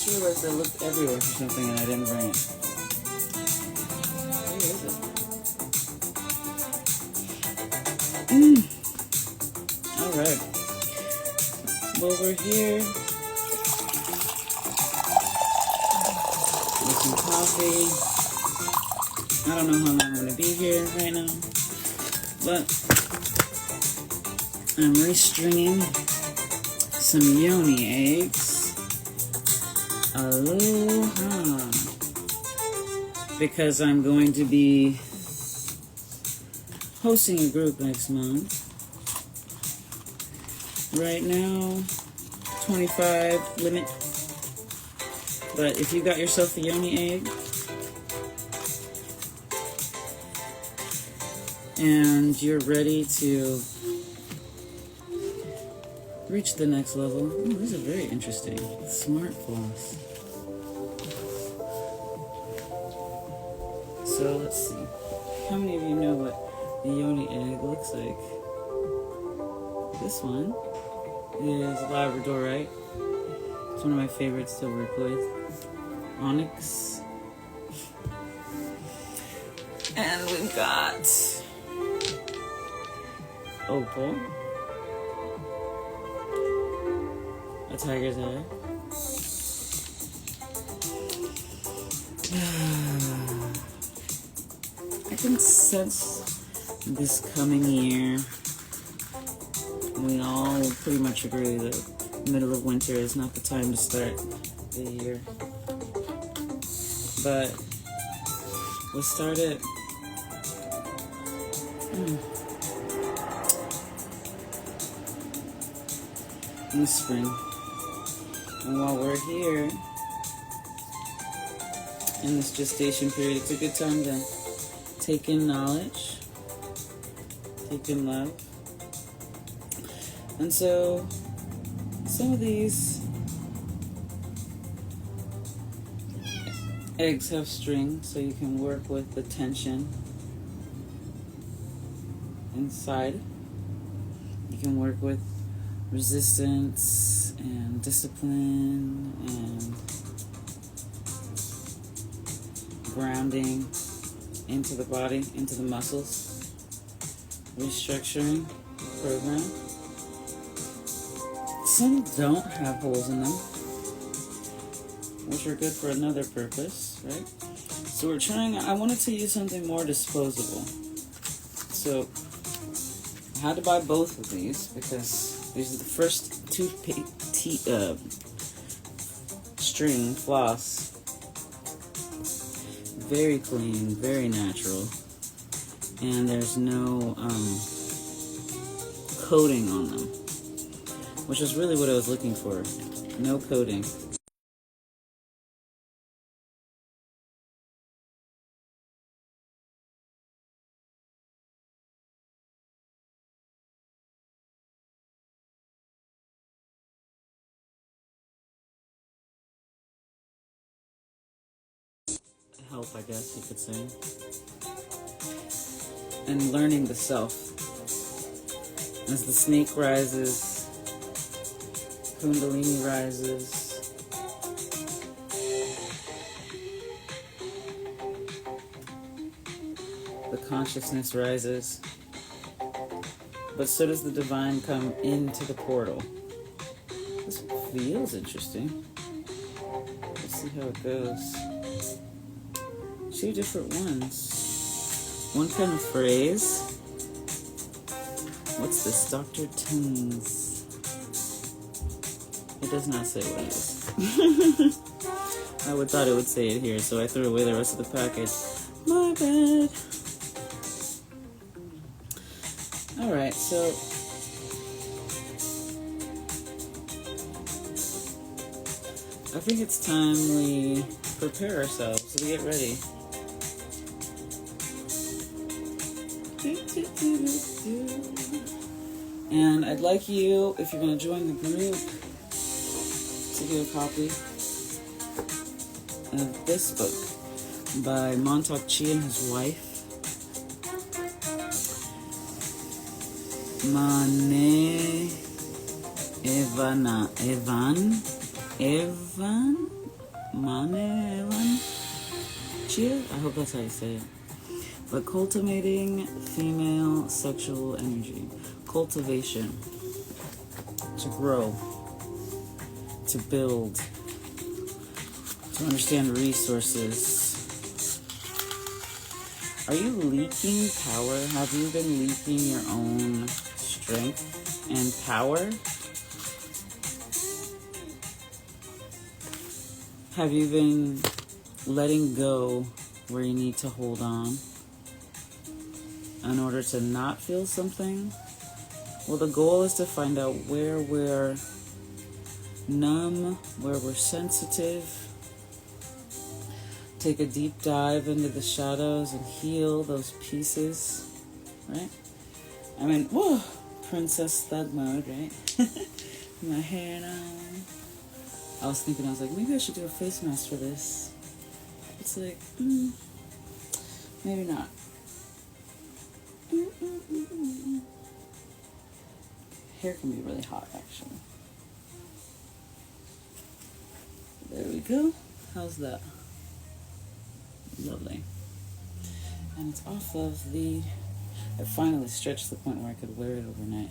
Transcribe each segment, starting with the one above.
just realized I looked everywhere for something and I didn't bring it. Where is it? Alright. Well, we're here with some coffee. I don't know how long I'm going to be here right now, but I'm restringing some yoni eggs. Aloha. Because I'm going to be hosting a group next month. Right now, 25 limit. But if you got yourself a yoni egg and you're ready to reach the next level. Ooh, these are very interesting. Smart floss. So let's see. How many of you know what the yoni egg looks like? This one is labradorite. It's one of my favorites to work with. Onyx. And we've got opal. A tiger's eye. I can sense this coming year. We all pretty much agree that middle of winter is not the time to start the year. But we'll start it. In the spring. And while we're here in this gestation period, it's a good time to take in knowledge, take in love. And so some of these eggs have string, so you can work with the tension inside. You can work with resistance and discipline and grounding into the body, into the muscles, restructuring the program. Some don't have holes in them, which are good for another purpose, right? So we're trying, I wanted to use something more disposable. So I had to buy both of these because these are the first string floss. Very clean, very natural, and there's no coating on them, which is really what I was looking for. No coating. Help, I guess you could say. And learning the self. As the snake rises, Kundalini rises. The consciousness rises. But so does the divine come into the portal. This feels interesting. Let's see how it goes. Two different ones. One kind of phrase. What's this? Dr. Tunes. It does not say what it is. I would thought it would say it here, so I threw away the rest of the package. My bad. Alright, so I think it's time we prepare ourselves, so we get ready. And I'd like you, if you're going to join the group, to get a copy of this book by Montauk Chi and his wife. Mane Evan Manelan Chia? I hope that's how you say it. But cultivating female sexual energy. Cultivation. To grow. To build. To understand resources. Are you leaking power? Have you been leaking your own strength and power? Have you been letting go where you need to hold on in order to not feel something? Well, the goal is to find out where we're numb, where we're sensitive. Take a deep dive into the shadows and heal those pieces, right? I mean, whoa, princess thug mode, right? My hair now. I was like, maybe I should do a face mask for this. It's like, maybe not. Hair can be really hot, actually. There we go. How's that? Lovely. And it's off of I finally stretched to the point where I could wear it overnight.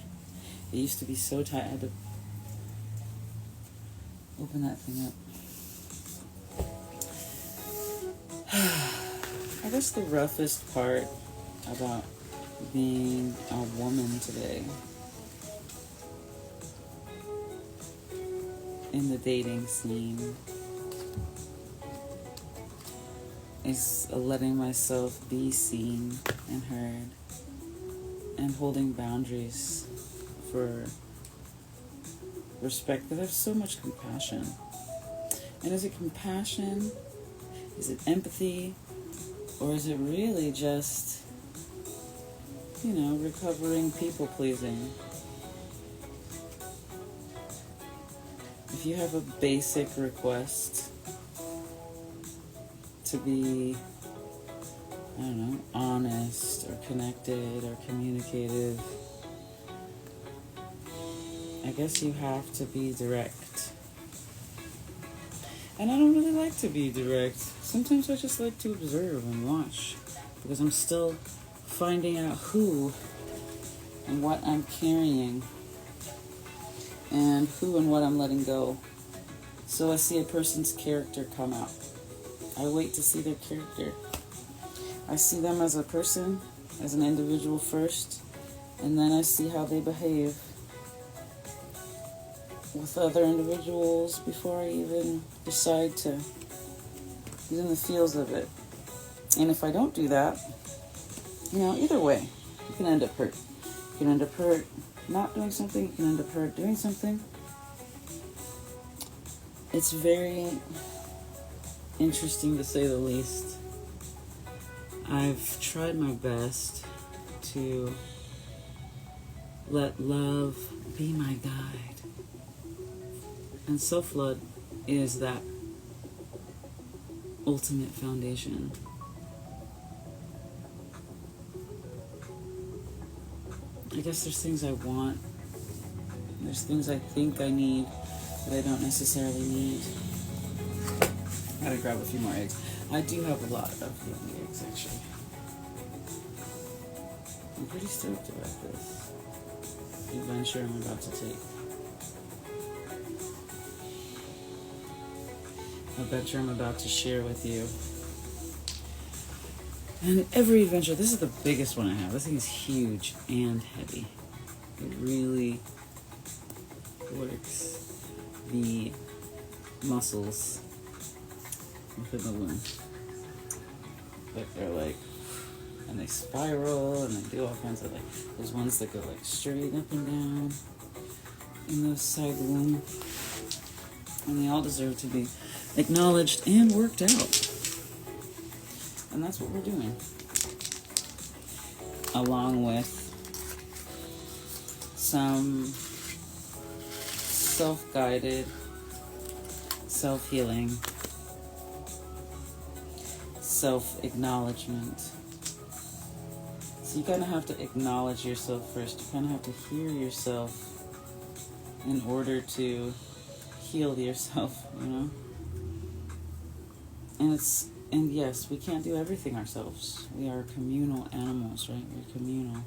It used to be so tight, I had to open that thing up. I guess the roughest part about being a woman today in the dating scene is letting myself be seen and heard and holding boundaries for respect, because I have so much compassion. And is it compassion? Is it empathy? Or is it really just, recovering people pleasing? If you have a basic request to be, honest or connected or communicative, I guess you have to be direct. And I don't really like to be direct. Sometimes I just like to observe and watch, because I'm still finding out who and what I'm carrying and who and what I'm letting go. So I see a person's character come out. I wait to see their character. I see them as a person, as an individual first, and then I see how they behave with other individuals before I even decide to get in the feels of it. And if I don't do that, either way, you can end up hurt. You can end up hurt not doing something, you can end up hurt doing something. It's very interesting, to say the least. I've tried my best to let love be my guide. And self-love is that ultimate foundation. I guess there's things I want. There's things I think I need that I don't necessarily need. I gotta grab a few more eggs. I do have a lot of young eggs, actually. I'm pretty stoked about this adventure I'm about to take. Adventure I'm about to share with you. And every adventure, this is the biggest one I have. This thing is huge and heavy. It really works the muscles within the womb. But they're like, and they spiral and they do all kinds of there's ones that go straight up and down in the side womb. And they all deserve to be acknowledged and worked out. And that's what we're doing. Along with some self-guided, self-healing, self-acknowledgement. So you kind of have to acknowledge yourself first. You kind of have to hear yourself in order to heal yourself, And yes, we can't do everything ourselves. We are communal animals, right? We're communal.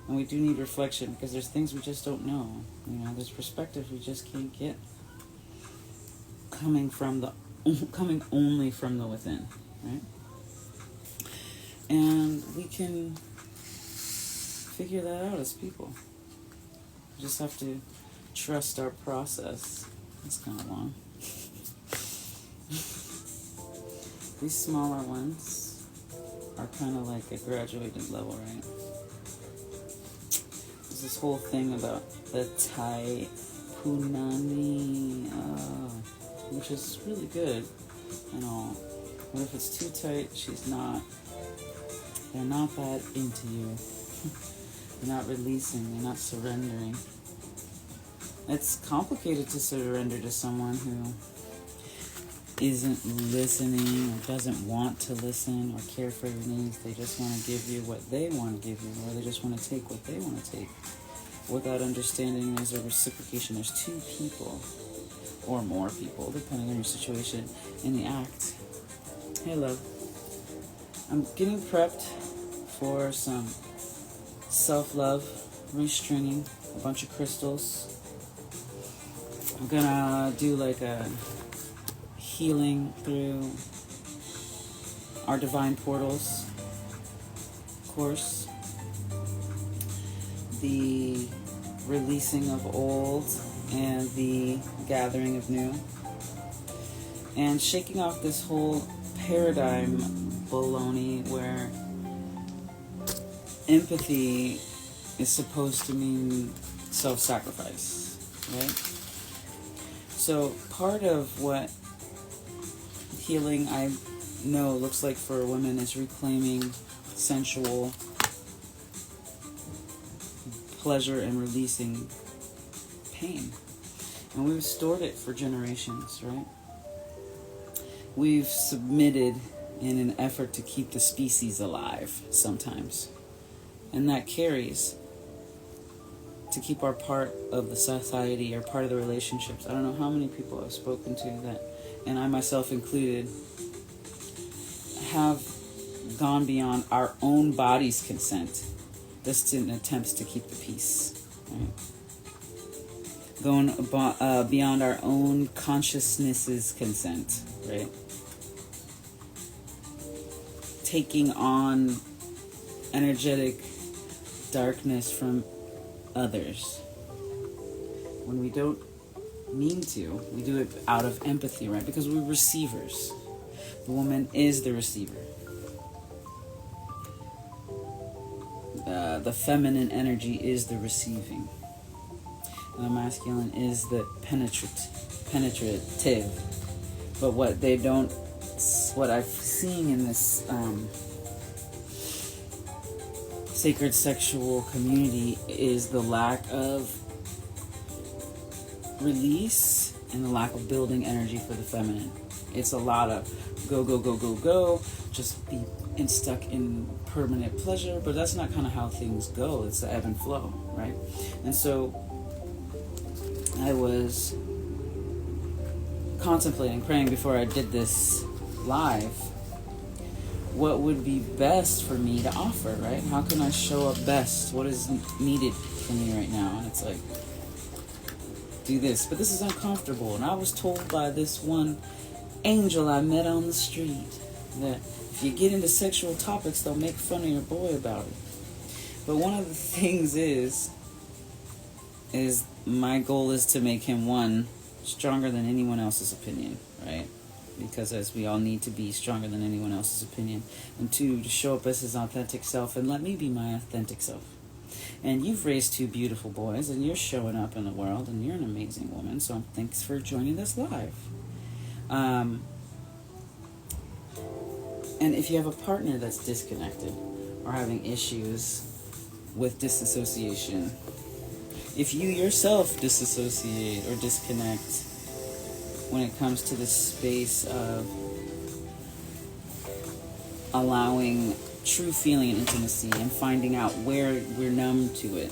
And we do need reflection because there's things we just don't know. You know, there's perspectives we just can't get coming only from the within, right? And we can figure that out as people. We just have to trust our process. It's kind of long. These smaller ones are kind of like a graduated level, right? There's this whole thing about the Tai Punani, which is really good and all. But if it's too tight, they're not that into you. They're not releasing, they're not surrendering. It's complicated to surrender to someone who isn't listening or doesn't want to listen or care for your needs. They just want to give you what they want to give you, or they just want to take what they want to take without understanding there's a reciprocation. There's two people or more people, depending on your situation, in the act. Hey, love. I'm getting prepped for some self-love, restringing, a bunch of crystals. I'm gonna do like a healing through our divine portals course, the releasing of old and the gathering of new, and shaking off this whole paradigm baloney where empathy is supposed to mean self-sacrifice, right? So part of what healing, I know, looks like for women is reclaiming sensual pleasure and releasing pain. And we've stored it for generations, right? We've submitted in an effort to keep the species alive sometimes. And that carries to keep our part of the society or part of the relationships. I don't know how many people I've spoken to that, and I myself included, have gone beyond our own body's consent just in attempts to keep the peace, right? Going beyond our own consciousness's consent, right? Taking on energetic darkness from others when we don't mean to. We do it out of empathy, right? Because we're receivers. The woman is the receiver. The feminine energy is the receiving. And the masculine is the penetrative. But what I've seen in this sacred sexual community is the lack of release and the lack of building energy for the feminine. It's a lot of go, go, go, go, go, just be stuck in permanent pleasure, but that's not kind of how things go. It's the ebb and flow, right? And so I was contemplating, praying before I did this live, what would be best for me to offer, right? How can I show up best? What is needed from me right now? And it's like, do this, but this is uncomfortable. And I was told by this one angel I met on the street that if you get into sexual topics, they'll make fun of your boy about it. But one of the things is my goal is to make him, one, stronger than anyone else's opinion, right? Because as we all need to be stronger than anyone else's opinion. And two, to show up as his authentic self and let me be my authentic self. And you've raised two beautiful boys and you're showing up in the world and you're an amazing woman. So thanks for joining this live. And if you have a partner that's disconnected or having issues with disassociation, if you yourself disassociate or disconnect when it comes to the space of allowing true feeling and intimacy and finding out where we're numb to it,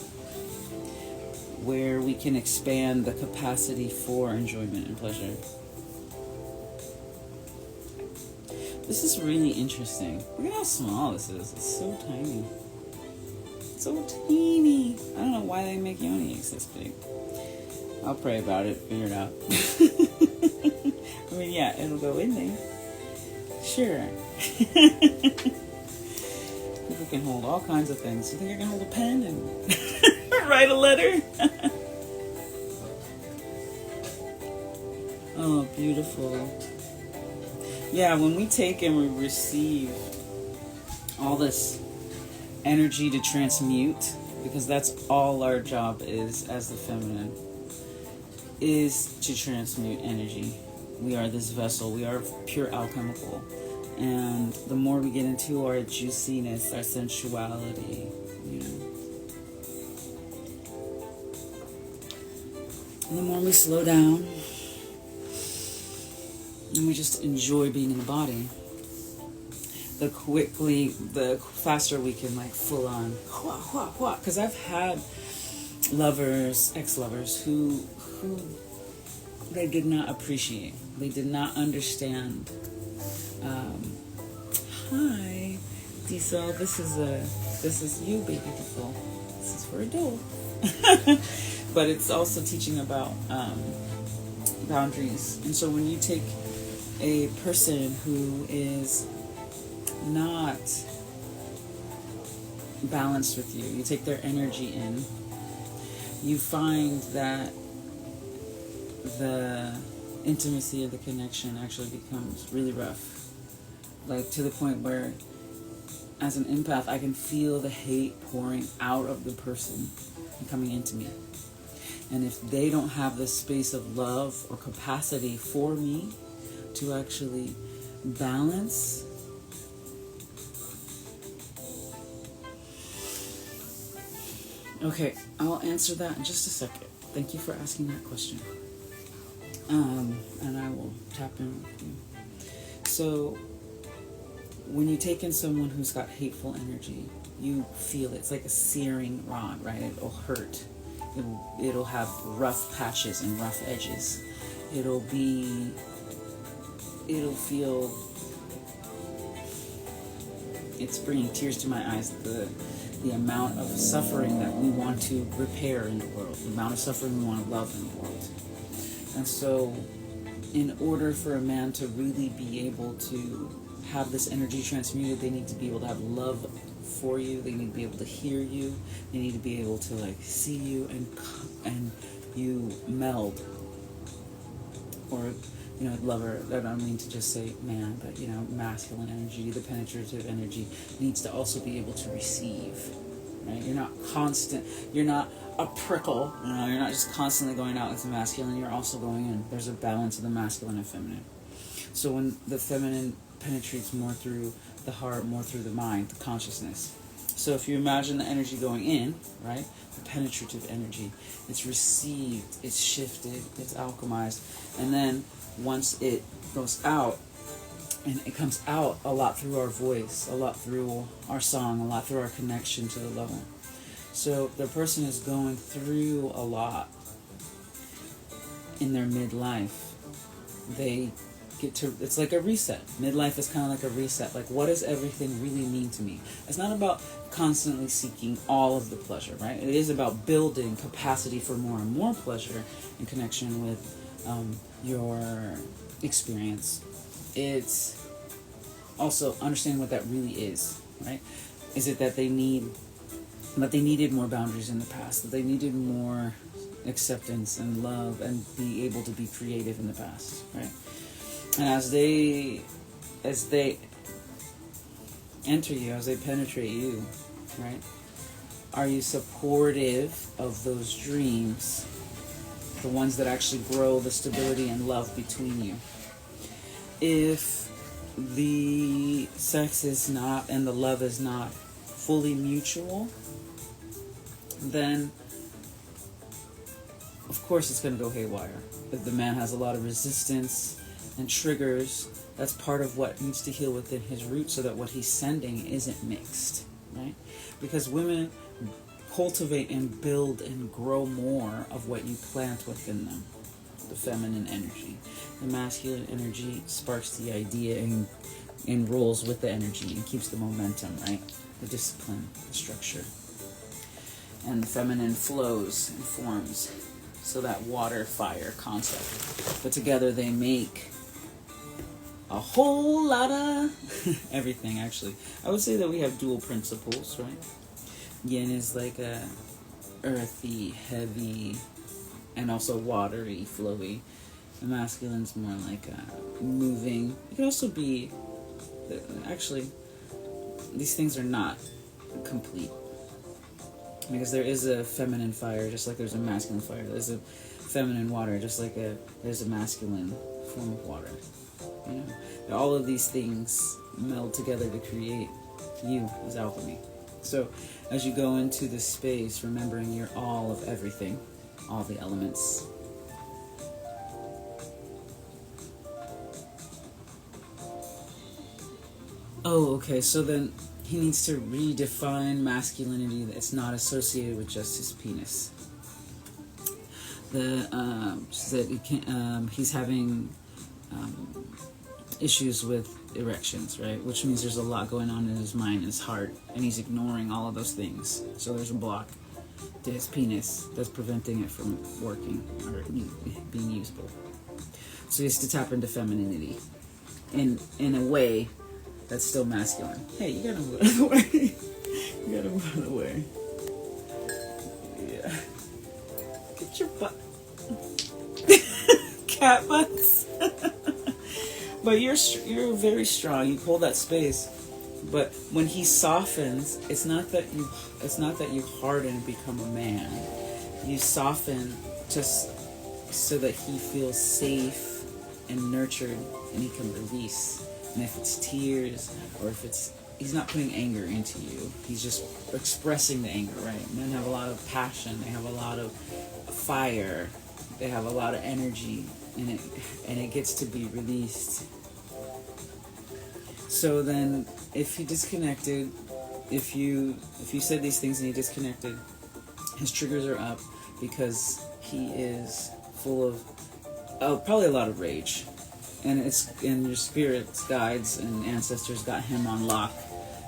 where we can expand the capacity for enjoyment and pleasure. This is really interesting. Look at how small this is. It's so tiny. So teeny. I don't know why they make yoni eggs this big. I'll pray about it, figure it out. I mean, yeah, it'll go in there. Sure. People can hold all kinds of things. You think I can hold a pen and write a letter? Oh, beautiful. Yeah, when we take and we receive all this energy to transmute, because that's all our job is as the feminine, is to transmute energy. We are this vessel. We are pure alchemical. And the more we get into our juiciness, our sensuality, you know, and the more we slow down and we just enjoy being in the body, the faster we can like full on, because I've had lovers, ex-lovers who they did not appreciate. They did not understand. Hi, Diesel. This is you, baby beautiful. This is for a doll. But it's also teaching about boundaries. And so when you take a person who is not balanced with you, you take their energy in, you find that the intimacy of the connection actually becomes really rough. Like to the point where, as an empath, I can feel the hate pouring out of the person and coming into me. And if they don't have this space of love or capacity for me to actually balance, okay, I'll answer that in just a second. Thank you for asking that question. And I will tap in with you. So, when you take in someone who's got hateful energy, you feel it. It's like a searing rod, right? It'll hurt. It'll have rough patches and rough edges. It'll feel, it's bringing tears to my eyes, the amount of suffering that we want to repair in the world, the amount of suffering we want to love in the world. And so, in order for a man to really be able to have this energy transmuted, they need to be able to have love for you. They need to be able to hear you. They need to be able to like see you and you meld. Or, you know, lover, I don't mean to just say man, but, you know, masculine energy, the penetrative energy needs to also be able to receive, right? You're not constant, you're not a prickle, you know, you're not just constantly going out with the masculine, you're also going in. There's a balance of the masculine and feminine. So when the feminine penetrates more through the heart, more through the mind, the consciousness. So if you imagine the energy going in, right, the penetrative energy, it's received, it's shifted, it's alchemized, and then once it goes out, and it comes out a lot through our voice, a lot through our song, a lot through our connection to the level. So the person is going through a lot in their midlife. They get to, it's like a reset. Midlife is kind of like a reset. Like, what does everything really mean to me? It's not about constantly seeking all of the pleasure, right? It is about building capacity for more and more pleasure in connection with your experience. It's also understanding what that really is, right? Is it that they needed more boundaries in the past, that they needed more acceptance and love and be able to be creative in the past, right? And as they enter you, as they penetrate you, right? Are you supportive of those dreams, the ones that actually grow the stability and love between you? If the sex is not and the love is not fully mutual, then of course it's going to go haywire. If the man has a lot of resistance and triggers, that's part of what needs to heal within his root so that what he's sending isn't mixed, right? Because women cultivate and build and grow more of what you plant within them. The feminine energy. The masculine energy sparks the idea and and rolls with the energy and keeps the momentum, right? The discipline, the structure. And the feminine flows and forms. So that water, fire concept. But together they make a whole lot of everything, actually. I would say that we have dual principles, right? Yin is like a earthy, heavy, and also watery, flowy. The masculine's more like a moving. It could also be, actually, these things are not complete. Because there is a feminine fire, just like there's a masculine fire. There's a feminine water, just like there's a masculine form of water. You know, all of these things meld together to create you as alchemy. So, as you go into this space, remembering you're all of everything, all the elements. Oh, okay. So then he needs to redefine masculinity that's not associated with just his penis. He's having issues with erections, right? Which means there's a lot going on in his mind, his heart, and he's ignoring all of those things. So there's a block to his penis that's preventing it from working or being usable. So he has to tap into femininity in a way that's still masculine. Hey, you gotta move out of the way. You gotta move out of the way. Yeah. Get your butt. Cat butts. But you're very strong. You hold that space. But when he softens, it's not that you harden and become a man. You soften just so that he feels safe and nurtured, and he can release. And if it's tears, or if he's not putting anger into you, he's just expressing the anger, right? Men have a lot of passion, they have a lot of fire, they have a lot of energy, and it gets to be released. So then, if he disconnected, if you said these things and he disconnected, his triggers are up because he is full of probably a lot of rage. And your spirits, guides, and ancestors got him on lock.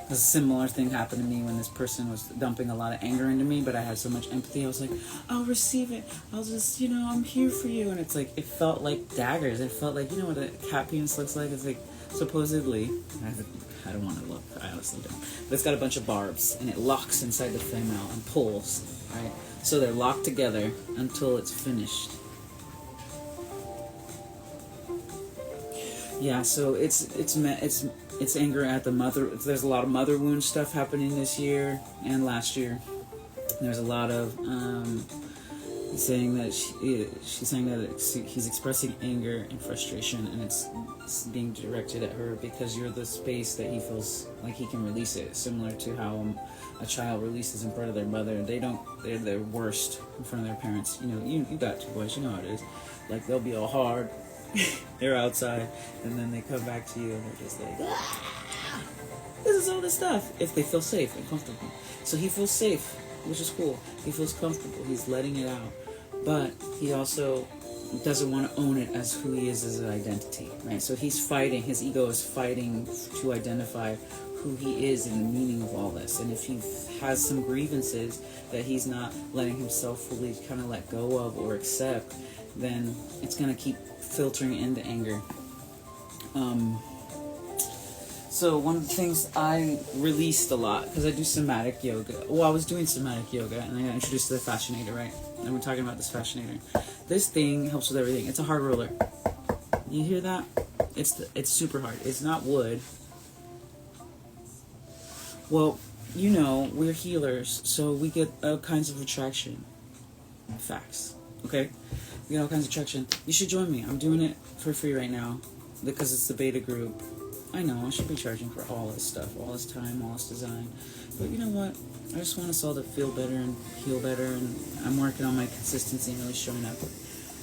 A similar thing happened to me when this person was dumping a lot of anger into me, but I had so much empathy. I was like, I'll receive it. I'll just, I'm here for you. And it's like, it felt like daggers. It felt like, what a cat penis looks like? It's like, supposedly, I don't want to look. I honestly don't. But it's got a bunch of barbs, and it locks inside the female and pulls, right? So they're locked together until it's finished. Yeah, so it's anger at the mother. There's a lot of mother wound stuff happening this year and last year. There's a lot of saying that she's saying that he's expressing anger and frustration, and it's being directed at her because you're the space that he feels like he can release it. Similar to how a child releases in front of their mother. They're their worst in front of their parents. You got two boys. You know how it is. Like, they'll be all hard. They're outside, and then they come back to you, and they're just like, this is all this stuff. If they feel safe and comfortable. So he feels safe, which is cool. He feels comfortable. He's letting it out. But he also doesn't want to own it as who he is as an identity, right? So he's fighting. His ego is fighting to identify who he is and the meaning of all this. And if he has some grievances that he's not letting himself fully kind of let go of or accept, then it's going to keep filtering into anger. So one of the things I released a lot, because I do somatic yoga. Well, I was doing somatic yoga, and I got introduced to the fascinator, right? And we're talking about this fascinator. This thing helps with everything. It's a hard roller. You hear that? It's super hard. It's not wood. Well, we're healers, so we get all kinds of attraction. Facts. Okay? We get all kinds of attraction. You should join me. I'm doing it for free right now because it's the beta group. I know, I should be charging for all this stuff, all this time, all this design. But you know what? I just want us all to feel better and heal better, and I'm working on my consistency and really showing up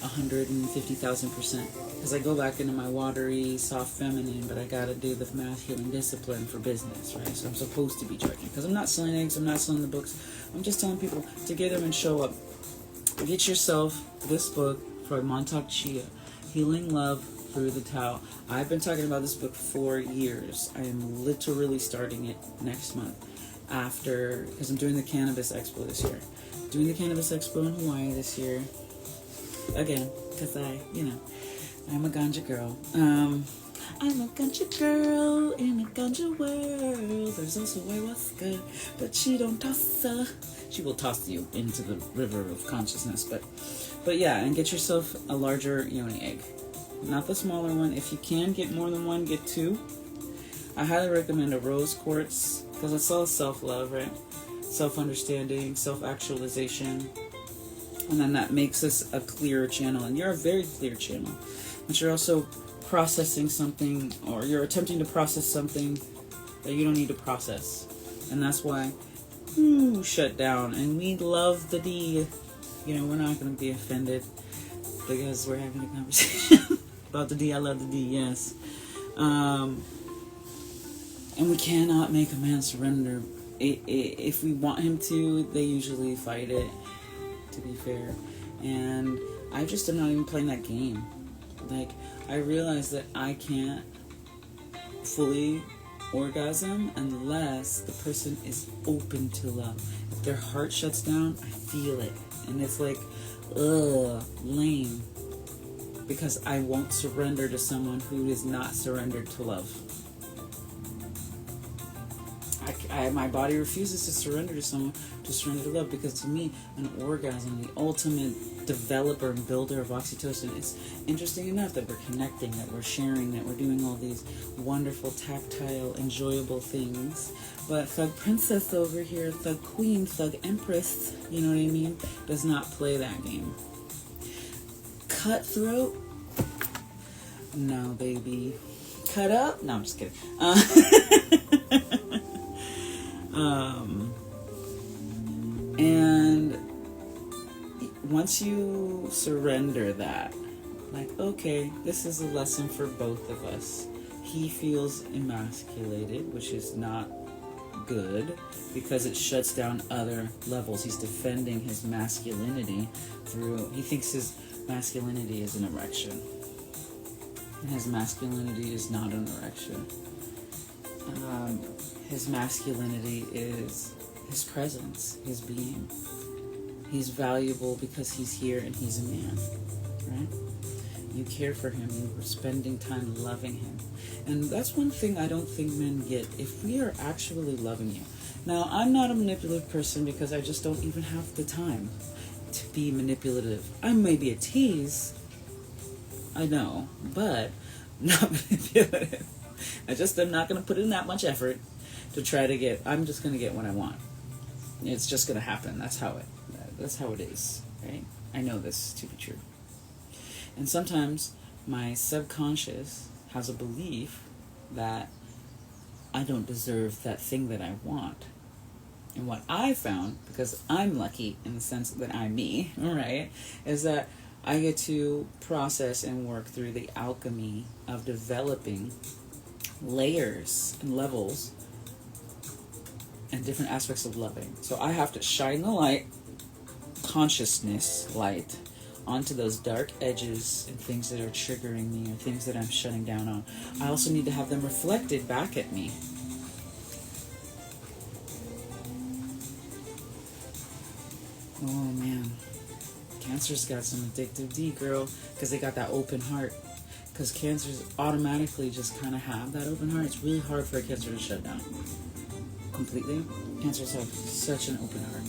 150,000%. Because I go back into my watery, soft feminine, but I gotta do the masculine discipline for business, right? So I'm supposed to be charging. Because I'm not selling eggs, I'm not selling the books. I'm just telling people to get them and show up. Get yourself this book from Montauk Chia, Healing Love threw the towel. I've been talking about this book for years. I am literally starting it next month because I'm doing the Cannabis Expo this year. Doing the Cannabis Expo in Hawaii this year. Again, because I'm a ganja girl. I'm a ganja girl in a ganja world. There's also ayahuasca, but she don't toss her. She will toss you into the river of consciousness. But yeah, and get yourself a larger yoni egg. Not the smaller one. If you can get more than one, get two. I highly recommend a rose quartz because it's all self-love, right? Self-understanding, self-actualization. And then that makes us a clearer channel. And you're a very clear channel. But you're also processing something, or you're attempting to process something that you don't need to process. And that's why shut down. And we love the D. We're not going to be offended because we're having a conversation about the D. I love the D, yes. And we cannot make a man surrender. If we want him to, they usually fight it, to be fair. And I just am not even playing that game. Like, I realize that I can't fully orgasm unless the person is open to love. If their heart shuts down, I feel it. And it's like, lame. Because I won't surrender to someone who is not surrendered to love. My body refuses to surrender to someone to surrender to love, because to me, an orgasm, the ultimate developer and builder of oxytocin, is interesting enough that we're connecting, that we're sharing, that we're doing all these wonderful, tactile, enjoyable things. But Thug Princess over here, Thug Queen, Thug Empress, you know what I mean, does not play that game. Cutthroat? No, baby. Cut up? No, I'm just kidding. And once you surrender that, like, okay, this is a lesson for both of us. He feels emasculated, which is not good because it shuts down other levels. He's defending his masculinity he thinks his masculinity is an erection. And his masculinity is not an erection. His masculinity is his presence, his being. He's valuable because he's here and he's a man, right? You care for him, you were spending time loving him. And that's one thing I don't think men get. If we are actually loving you. Now, I'm not a manipulative person because I just don't even have the time to be manipulative. I may be a tease, I know, but not manipulative. I just am not going to put in that much effort to try to get. I'm just going to get what I want. It's just going to happen. That's how it is, right? I know this to be true. And sometimes my subconscious has a belief that I don't deserve that thing that I want. And what I found, because I'm lucky in the sense that I'm me, right, is that I get to process and work through the alchemy of developing layers and levels and different aspects of loving. So I have to shine the light, consciousness light, onto those dark edges and things that are triggering me or things that I'm shutting down on. I also need to have them reflected back at me. Oh man, Cancer's got some addictive D, girl, because they got that open heart. Because Cancers automatically just kind of have that open heart. It's really hard for a Cancer to shut down completely. Cancers have such an open heart.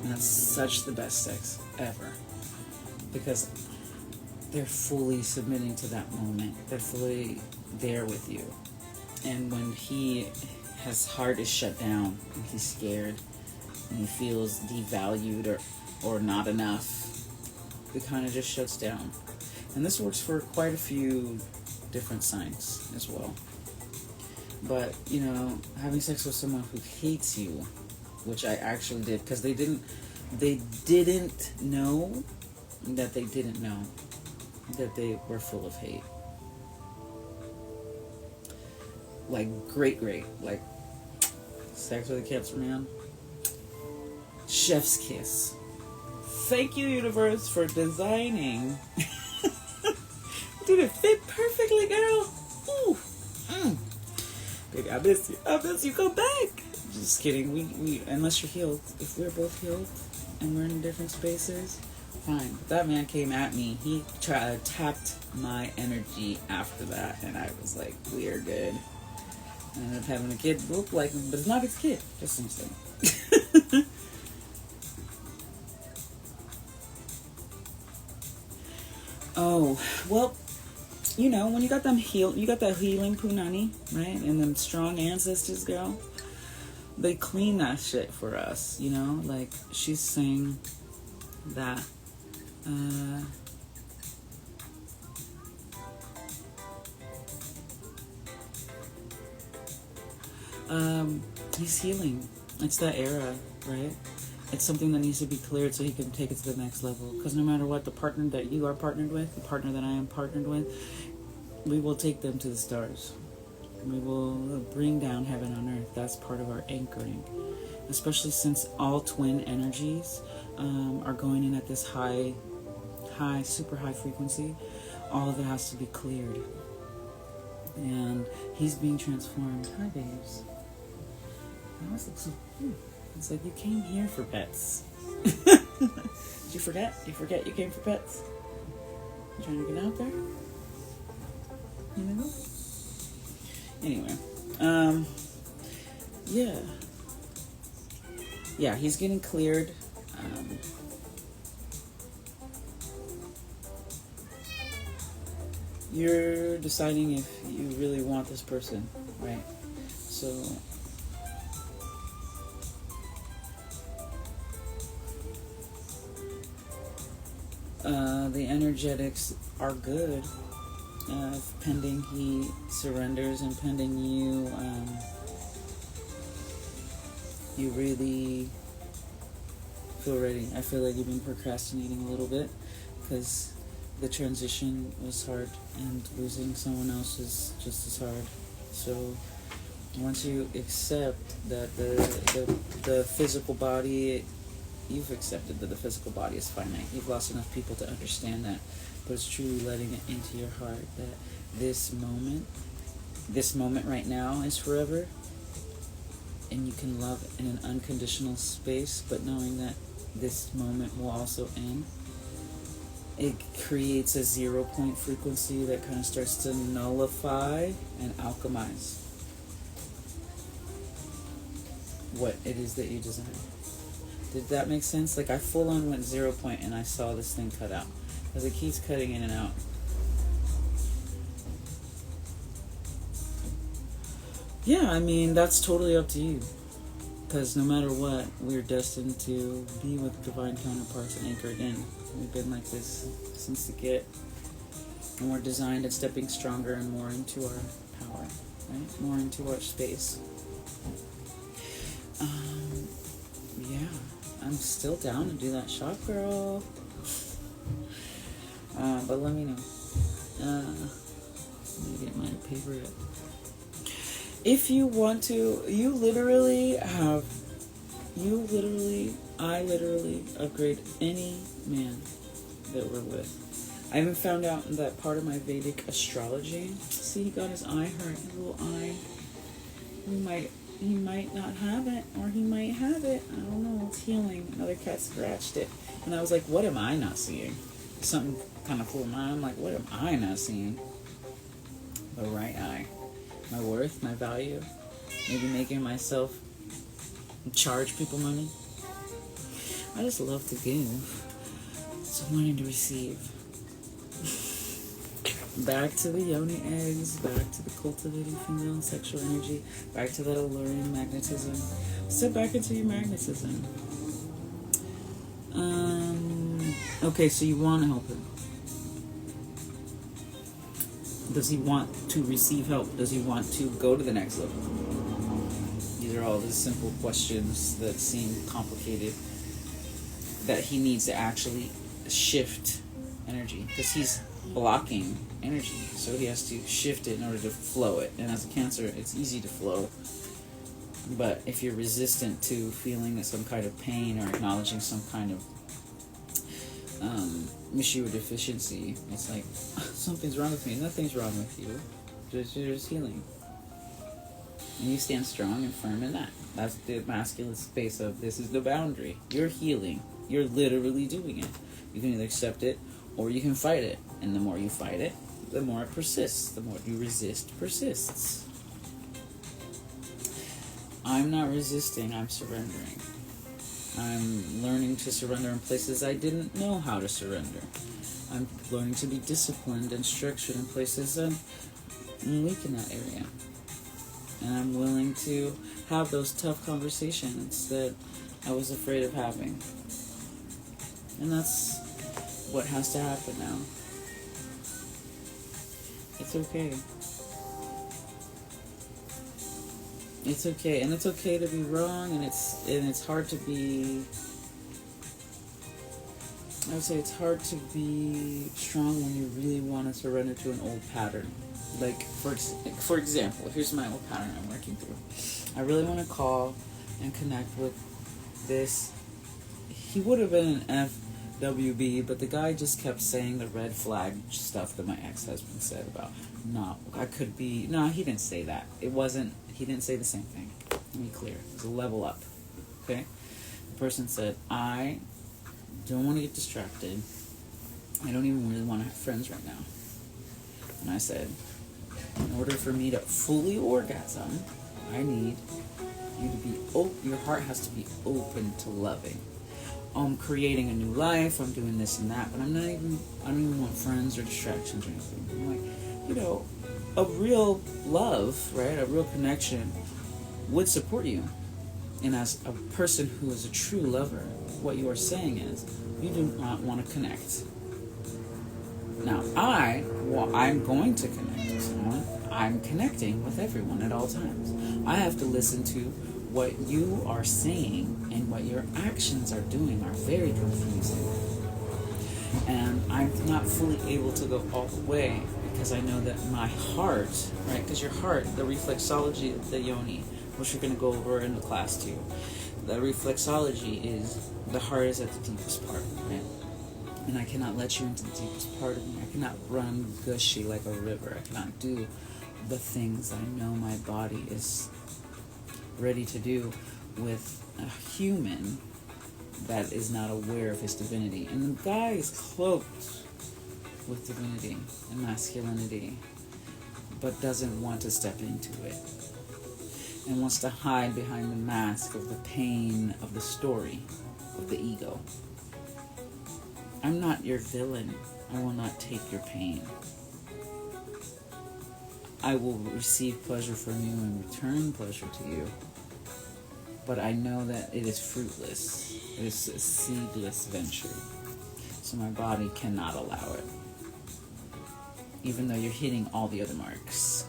And that's such the best sex ever. Because they're fully submitting to that moment. They're fully there with you. And when his heart is shut down and he's scared and he feels devalued or not enough, it kind of just shuts down. And this works for quite a few different signs as well. But, having sex with someone who hates you, which I actually did, because they didn't know that they didn't know that they were full of hate. Like, great. Like, sex with a Cancer man. Chef's kiss. Thank you, universe, for designing. What Did it fit perfectly, girl? Ooh. Baby, I miss you. I miss you. Come back. Just kidding. We unless you're healed. If we're both healed and we're in different spaces, fine. But that man came at me. He tapped my energy after that, and I was like, we are good. I ended up having a kid look like him, but it's not his kid. Just what I'm saying. Oh, well, you know, when you got you got that healing punani, right? And them strong ancestors, girl, they clean that shit for us, you know? Like, she's saying that, he's healing. It's that era, right? It's something that needs to be cleared so he can take it to the next level. Because no matter what, the partner that you are partnered with, the partner that I am partnered with, we will take them to the stars. We will bring down heaven on earth. That's part of our anchoring. Especially since all twin energies are going in at this high, super high frequency. All of it has to be cleared. And he's being transformed. Hi, babes. I always look so cute. It's like you came here for pets. Did you forget? You forget you came for pets? You trying to get out there? You know? Anyway, yeah. Yeah, he's getting cleared. You're deciding if you really want this person, right? So the energetics are good, pending he surrenders and pending you you really feel ready. I feel like you've been procrastinating a little bit because the transition was hard and losing someone else is just as hard. So once you accept that the physical body, you've accepted that the physical body is finite. You've lost enough people to understand that. But it's truly letting it into your heart that this moment right now is forever. And you can love in an unconditional space, but knowing that this moment will also end. It creates a 0 point frequency that kind of starts to nullify and alchemize what it is that you desire. Did that make sense? Like, I full on went 0 point and I saw this thing cut out. Because it keeps cutting in and out. Yeah, I mean, that's totally up to you. Because no matter what, we're destined to be with divine counterparts and anchored in. We've been like this since the get. And we're designed at stepping stronger and more into our power, right? More into our space. Yeah, I'm still down to do that shop, girl. But let me know. Let me get my paper. If you want to, I literally upgrade any man that we're with. I even found out that part of my Vedic astrology. See, he got his eye hurt, his little eye. He might not have it, or he might have it. I don't know. It's healing. Another cat scratched it, and I was like, "What am I not seeing?" Something kind of flew in my eye. I'm like, "What am I not seeing?" The right eye. My worth, my value, maybe making myself charge people money. I just love to give, so I'm learning to receive. Back to the yoni eggs, back to the cultivating female sexual energy, back to that alluring magnetism. Step back into your magnetism. Okay, so you want to help him. Does he want to receive help? Does he want to go to the next level? These are all the simple questions that seem complicated, that he needs to actually shift energy, because he's blocking energy, so he has to shift it in order to flow it. And as a Cancer, it's easy to flow, but if you're resistant to feeling some kind of pain or acknowledging some kind of issue or deficiency. It's like, something's wrong with me. Nothing's wrong with you. You're just healing. And you stand strong and firm in that. That's the masculine space of, this is the boundary. You're healing. You're literally doing it. You can either accept it or you can fight it. And the more you fight it, the more it persists. The more you resist, persists. I'm not resisting, I'm surrendering. I'm learning to surrender in places I didn't know how to surrender. I'm learning to be disciplined and structured in places I'm weak in that area. And I'm willing to have those tough conversations that I was afraid of having. And that's what has to happen now. It's okay. It's okay, and it's okay to be wrong, and it's hard to be. I would say it's hard to be strong when you really want to surrender to an old pattern. Like, for example, here's my old pattern I'm working through. I really want to call and connect with this. He would have been an FWB, but the guy just kept saying the red flag stuff that my ex-husband said about, he didn't say that. He didn't say the same thing. Let me be clear. It's a level up. Okay? The person said, I don't want to get distracted. I don't even really want to have friends right now. And I said, in order for me to fully orgasm, I need you to be your heart has to be open to loving. I'm creating a new life, I'm doing this and that, but I don't even want friends or distractions or anything. I'm like, a real love, right, a real connection would support you. And as a person who is a true lover, what you are saying is, you do not want to connect. Now, I'm going to connect with someone. I'm connecting with everyone at all times. I have to listen to what you are saying, and what your actions are doing are very confusing. And I'm not fully able to go all the way, because I know that my heart, right, because your heart, the reflexology of the yoni, which we're going to go over in the class too, the reflexology is, the heart is at the deepest part, right? And I cannot let you into the deepest part of me. I cannot run gushy like a river. I cannot do the things I know my body is ready to do with a human that is not aware of his divinity. And the guy is cloaked with divinity and masculinity, but doesn't want to step into it, and wants to hide behind the mask of the pain of the story of the ego. I'm not your villain. I will not take your pain. I will receive pleasure from you and return pleasure to you. But I know that it is fruitless. It is a seedless venture. So my body cannot allow it. Even though you're hitting all the other marks.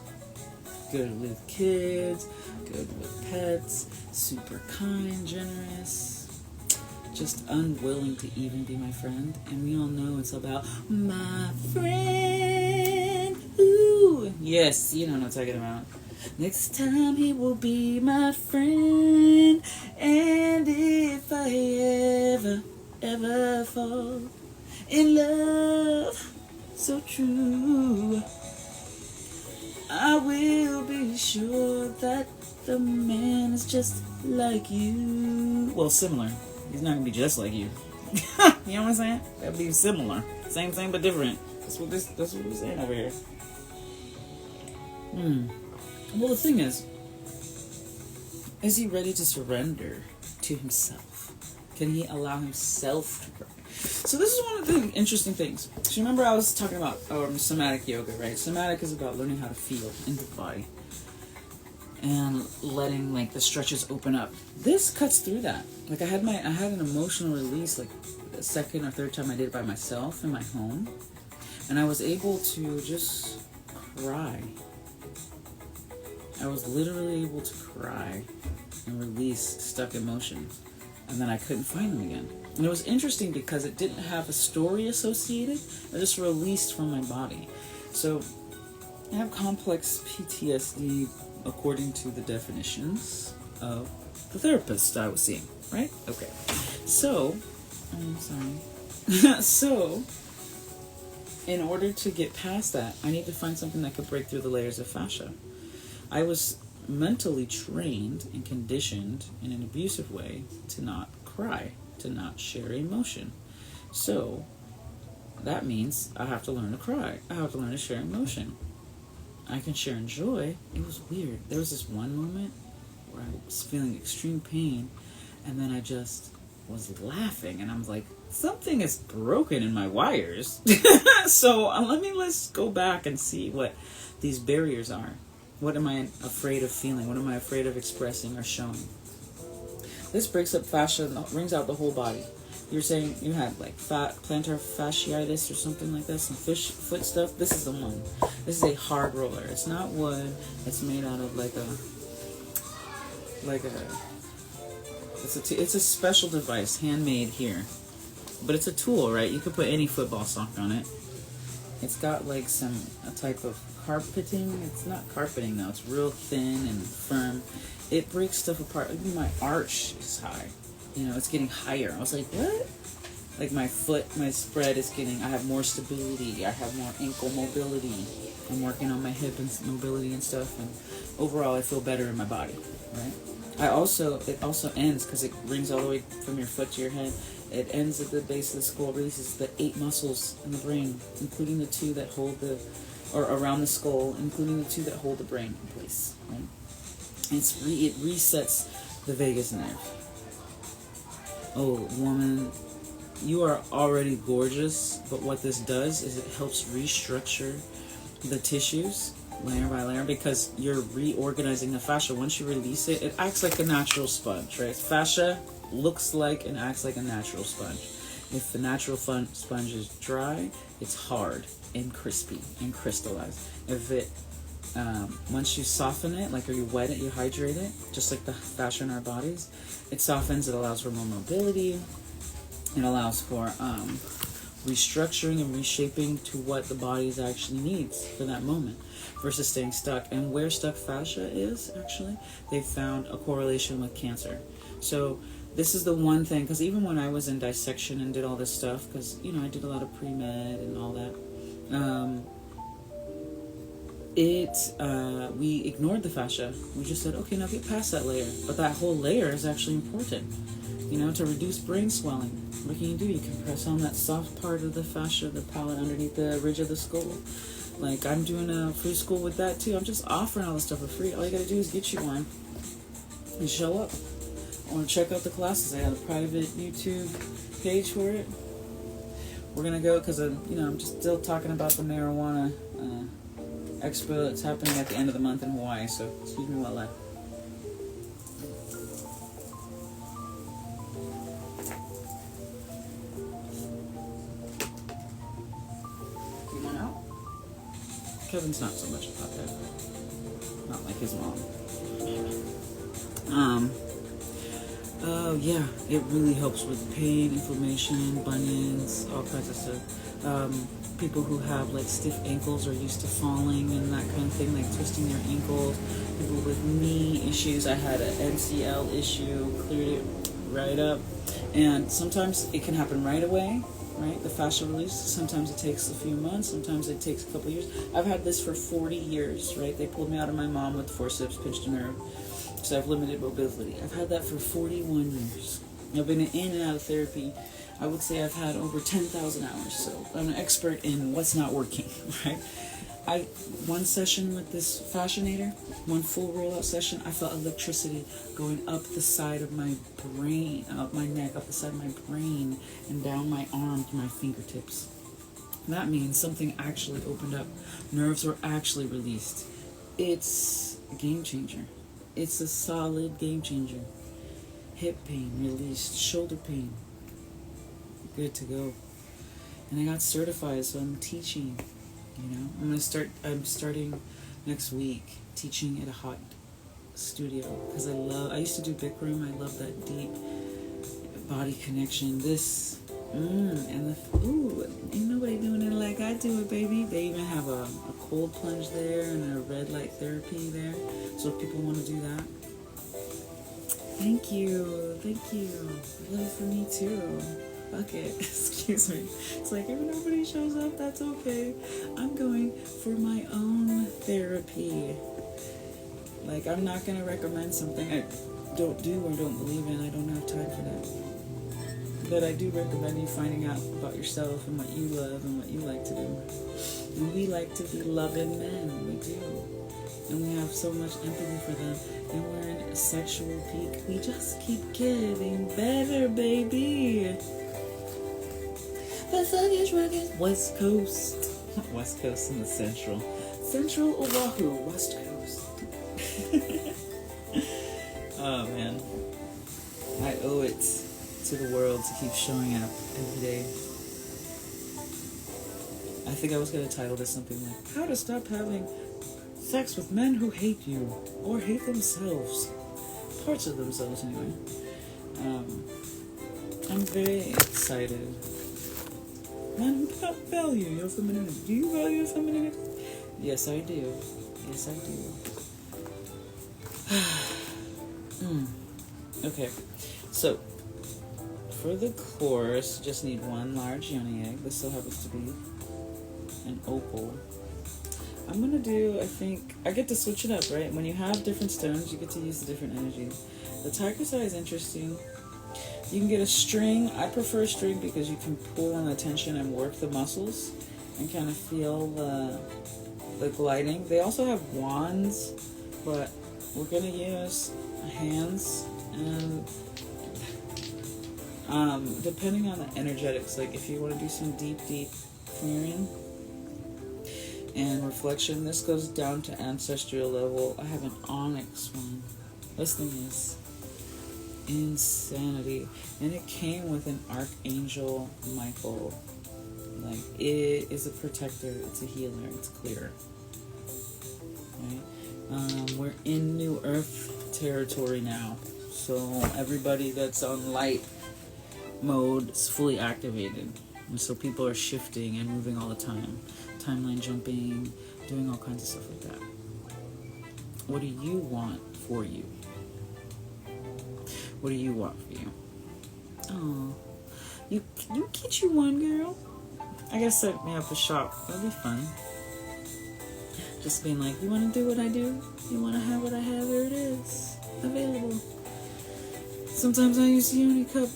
Good with kids, good with pets, super kind, generous, just unwilling to even be my friend. And we all know it's about my friend. Ooh, yes, you know what I'm talking about. Next time he will be my friend. And if I ever fall in love so true, I will be sure that the man is just like you. Well, similar. He's not going to be just like you. You know what I'm saying? That'd be similar. Same thing, but different. That's what we're saying over here. Well, the thing is he ready to surrender to himself? Can he allow himself to pray? So this is one of the interesting things. So remember I was talking about somatic yoga, right? Somatic is about learning how to feel into the body and letting like the stretches open up. This cuts through that. Like I had an emotional release like the second or third time I did it by myself in my home, and I was able to just cry. I was literally able to cry and release stuck emotions, and then I couldn't find them again. And it was interesting because it didn't have a story associated. I just released from my body. So I have complex PTSD according to the definitions of the therapist I was seeing, right? Okay. So, I'm sorry. So, in order to get past that, I need to find something that could break through the layers of fascia. I was mentally trained and conditioned in an abusive way to not cry, to not share emotion. So that means I have to learn to cry. I have to learn to share emotion. I can share in joy. It was weird. There was this one moment where I was feeling extreme pain, and then I just was laughing, and I was like, something is broken in my wires. So let's go back and see what these barriers are. What am I afraid of feeling? What am I afraid of expressing or showing? This breaks up fascia and brings out the whole body. You're saying you had like plantar fasciitis or something like that, some foot stuff. This is the one. This is a hard roller. It's not wood. It's made out of it's a special device, handmade here. But it's a tool, right? You could put any football sock on it. It's got like a type of carpeting. It's not carpeting though. It's real thin and firm. It breaks stuff apart. Even my arch is high. You know, it's getting higher. I was like, what? Like my spread is I have more stability. I have more ankle mobility. I'm working on my hip and mobility and stuff. And overall, I feel better in my body, right? It also ends, because it rings all the way from your foot to your head. It ends at the base of the skull, releases the 8 muscles in the brain, including the 2 that hold around the skull, including the 2 that hold the brain in place, right? It resets the vagus nerve. Oh, woman, you are already gorgeous, but what this does is it helps restructure the tissues layer by layer, because you're reorganizing the fascia. Once you release it, it acts like a natural sponge, right? Fascia looks like and acts like a natural sponge. If the natural sponge is dry, it's hard and crispy and crystallized. If it once you soften it, like, or you wet it, you hydrate it, just like the fascia in our bodies, it softens. It allows for more mobility. It allows for restructuring and reshaping to what the body actually needs for that moment, versus staying stuck. And where stuck fascia is, actually, they've found a correlation with cancer. So this is the one thing, because even when I was in dissection and did all this stuff, because, you know, I did a lot of pre-med and all that, we ignored the fascia. We just said, okay, now get past that layer. But that whole layer is actually important, you know, to reduce brain swelling. What can you do? You can press on that soft part of the fascia, the palate underneath the ridge of the skull. Like, I'm doing a free school with that too. I'm just offering all this stuff for free. All you gotta do is get you one and show up, or check out the classes. I have a private YouTube page for it. We're gonna go, because I'm just still talking about the marijuana expo that's happening at the end of the month in Hawaii. So excuse me while I. You want out? Kevin's not so much about that. Not like his mom. Oh yeah, it really helps with pain, inflammation, bunions, all kinds of stuff. People who have like stiff ankles or used to falling and that kind of thing, like twisting their ankles. People with knee issues. I had an MCL issue, cleared it right up. And sometimes it can happen right away, right? The fascia release. Sometimes it takes a few months. Sometimes it takes a couple of years. I've had this for 40 years, right? They pulled me out of my mom with forceps, pinched a nerve. So I have limited mobility. I've had that for 41 years. I've been in and out of therapy. I would say I've had over 10,000 hours. So I'm an expert in what's not working, right? One session with this fascinator, one full rollout session, I felt electricity going up the side of my brain, up my neck, up the side of my brain, and down my arm to my fingertips. That means something actually opened up. Nerves were actually released. It's a game changer. It's a solid game changer. Hip pain released, shoulder pain, good to go. And I got certified, so I'm teaching. You know, I'm starting next week teaching at a hot studio, because I used to do Bikram. I love that deep body connection. This, and ain't nobody doing it like I do it, baby. They even have a cold plunge there and a red light therapy there. So if people want to do that, thank you. Love it for me too. Fuck it. Excuse me. It's like, if nobody shows up, that's okay. I'm going for my own therapy. Like, I'm not going to recommend something I don't do or don't believe in. I don't have time for that. But I do recommend you finding out about yourself and what you love and what you like to do. And we like to be loving men. We do. And we have so much empathy for them. And we're in a sexual peak. We just keep getting better, baby. The thuggish rugged West Coast. West Coast and the Central. Central Oahu, West Coast. Oh, man. I owe it to the world to keep showing up every day. I think I was going to title this something like, How to Stop Having Sex with Men Who Hate You or Hate Themselves. Parts of themselves, anyway. I'm very excited. Men who don't value your femininity. Do you value your femininity? Yes, I do. Yes, I do. Okay, so for the course, just need one large yoni egg. This still happens to be an opal. I'm gonna do, I think, I get to switch it up, right? When you have different stones, you get to use the different energies. The tiger's eye is interesting. You can get a string. I prefer a string because you can pull on the tension and work the muscles and kind of feel the gliding. They also have wands, but we're gonna use hands, and depending on the energetics, like if you want to do some deep clearing and reflection, this goes down to ancestral level. I have an onyx one. This thing is insanity, and it came with an archangel Michael. Like, it is a protector, it's a healer, it's clear, right? We're in new earth territory now, so everybody that's on light mode is fully activated, and so people are shifting and moving all the time, timeline jumping, doing all kinds of stuff like that. What do you want for you? What do you want for you? Oh, you get you one, girl. I gotta set me up a shop. That'll be fun. Just being like, you want to do what I do? You want to have what I have? There it is, available. Sometimes I use the Uni Cup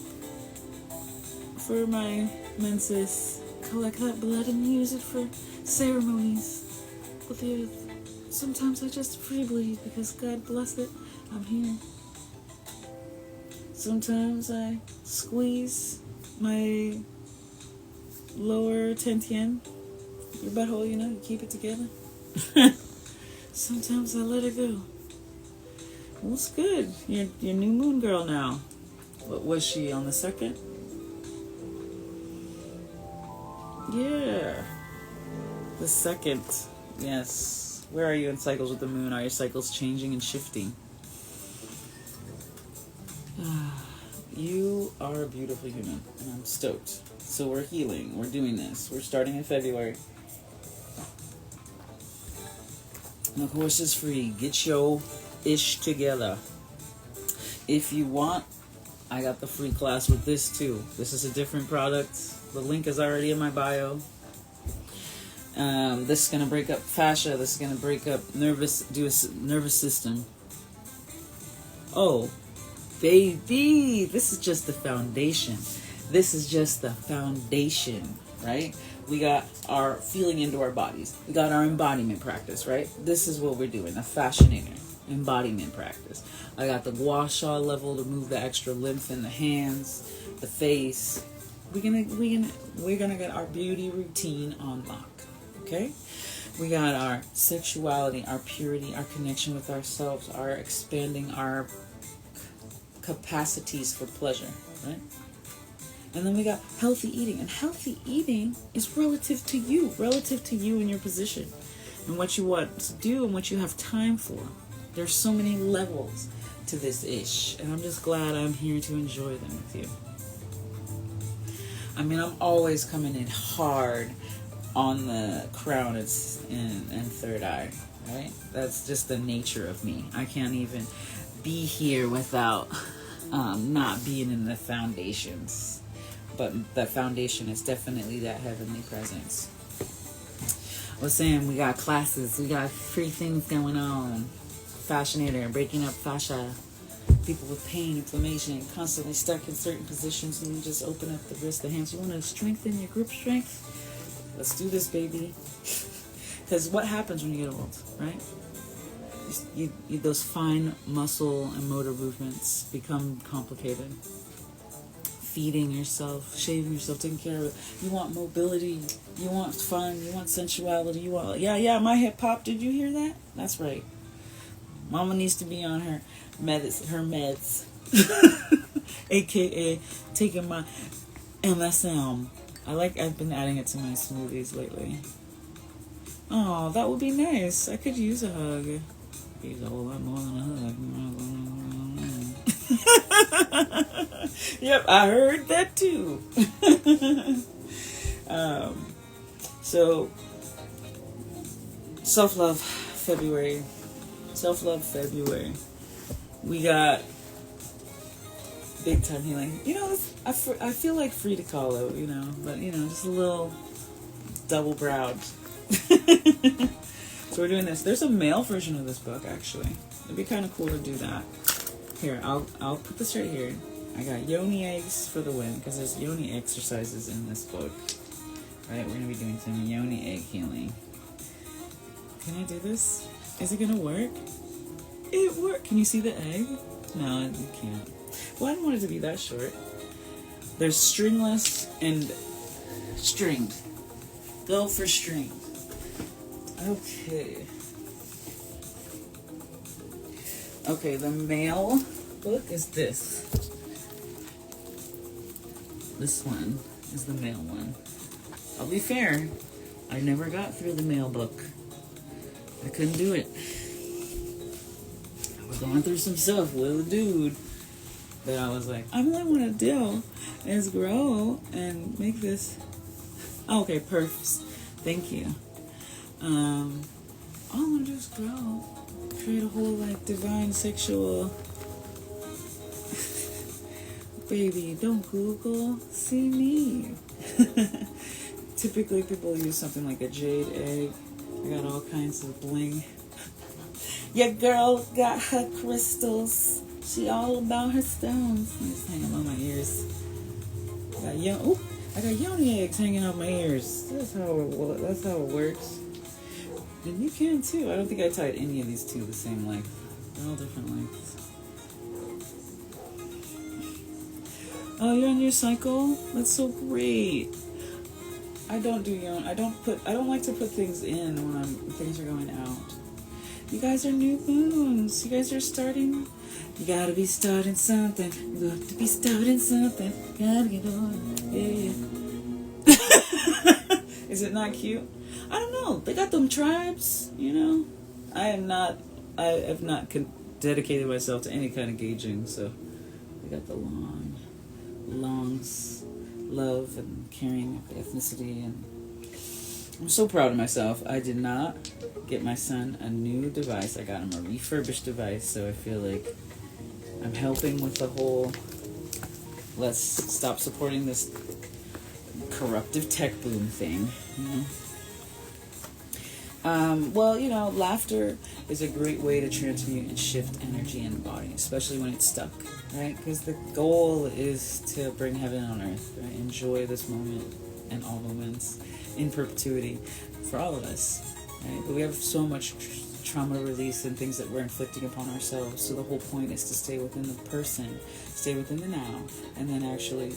for my menses. Collect that blood and use it for ceremonies with the earth. Sometimes I just free bleed because God bless it, I'm here. Sometimes I squeeze my lower tentian, your butthole, you know, you keep it together. Sometimes I let it go. Well, it's good. You're new moon girl now. What was she, on the 2nd? Yeah. The 2nd. Yes. Where are you in cycles with the moon? Are your cycles changing and shifting? You are a beautiful human, and I'm stoked. So we're healing. We're doing this. We're starting in February. The course is free. Get your ish together. If you want, I got the free class with this too. This is a different product. The link is already in my bio. This is going to break up fascia. This is going to break up nervous system. Oh, baby, this is just the foundation. This is just the foundation, right? We got our feeling into our bodies. We got our embodiment practice, right? This is what we're doing, the fascinator embodiment practice. I got the gua sha level to move the extra lymph in the hands, the face. We're gonna get our beauty routine on lock, okay? We got our sexuality, our purity, our connection with ourselves, our expanding our capacities for pleasure, right? And then we got healthy eating. And healthy eating is relative to you and your position and what you want to do and what you have time for. There's so many levels to this ish, and I'm just glad I'm here to enjoy them with you. I mean, I'm always coming in hard on the crown and third eye, right? That's just the nature of me. I can't even be here without not being in the foundations. but that foundation is definitely that heavenly presence. I was saying, we got classes, we got free things going on. Fascinator, breaking up fascia. People with pain, inflammation, constantly stuck in certain positions, and you just open up the wrist, the hands. You want to strengthen your grip strength? Let's do this, baby. Because what happens when you get old, right? You those fine muscle and motor movements become complicated. Feeding yourself, shaving yourself, taking care of it. You want mobility. You want fun. You want sensuality. You want, yeah, my hip hop. Did you hear that? That's right. Mama needs to be on her meds. AKA taking my MSM. I've been adding it to my smoothies lately. Oh, that would be nice. I could use a hug. Use a whole lot more than a hug. Yep, I heard that too. So, self-love February. We got big time healing. I feel like Frida Kahlo, but just a little double browed. So we're doing this. There's a male version of this book, actually. It'd be kind of cool to do that. Here, I'll put this right here. I got yoni eggs for the win, because there's yoni exercises in this book. Right, we're going to be doing some yoni egg healing. Can I do this? Is it going to work? It worked. Can you see the egg? No, you can't. Well, I didn't want it to be that short. There's stringless and stringed. Go for string. Okay, the male book is this. This one is the male one. I'll be fair, I never got through the male book. I couldn't do it. I was going through some stuff with a dude that I was like, I only want to do is grow and make this. Okay, perfs. Thank you. All I want to do is grow. Create a whole, divine sexual... Baby, don't Google. See me. Typically, people use something like a jade egg. I got all kinds of bling. Your girl got her crystals. She all about her stones. I'm just hanging on my ears. I got yoni eggs hanging out my ears. That's how it works. And you can too. I don't think I tied any of these two the same length. They're all different lengths. Oh, you're on your cycle? That's so great. I don't like to put things in when things are going out. You guys are new moons. You guys are starting. You gotta be starting something. You got to be starting something. Gotta get on. Yeah. Is it not cute? I don't know. They got them tribes, I have not dedicated myself to any kind of gauging, so they got the longs, love and caring of ethnicity, and I'm so proud of myself. I did not get my son a new device. I got him a refurbished device, so I feel like I'm helping with the whole let's stop supporting this corruptive tech boom thing, laughter is a great way to transmute and shift energy in the body, especially when it's stuck, right? Because the goal is to bring heaven on earth, right? Enjoy this moment and all moments in perpetuity for all of us, right? But we have so much trauma release and things that we're inflicting upon ourselves. So the whole point is to stay within the person, stay within the now, and then actually,